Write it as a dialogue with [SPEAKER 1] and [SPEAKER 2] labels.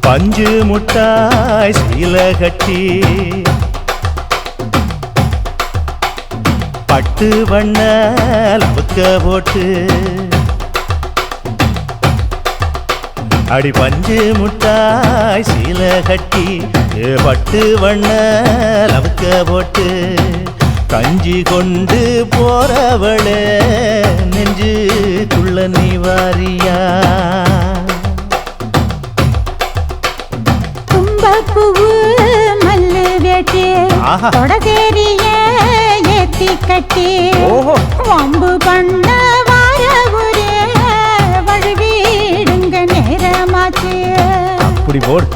[SPEAKER 1] பஞ்சு முட்டாய் சீல கட்டி பட்டு வண்ண லவுக்க போட்டு அடி பஞ்சு முட்டாய் சீல கட்டி பட்டு வண்ண லவுக்க போட்டு கஞ்சி கொண்டு போறவளே நெஞ்சுக்குள்ள நீ வாரியா
[SPEAKER 2] தும்பப்பூவு மல்லு வேட்டி தொடதேரிய ஏத்தி கட்டி வம்பு பண்ண வார ஒரே வழுவிடுங்க நேரமாச்சு
[SPEAKER 1] அப்படி போடு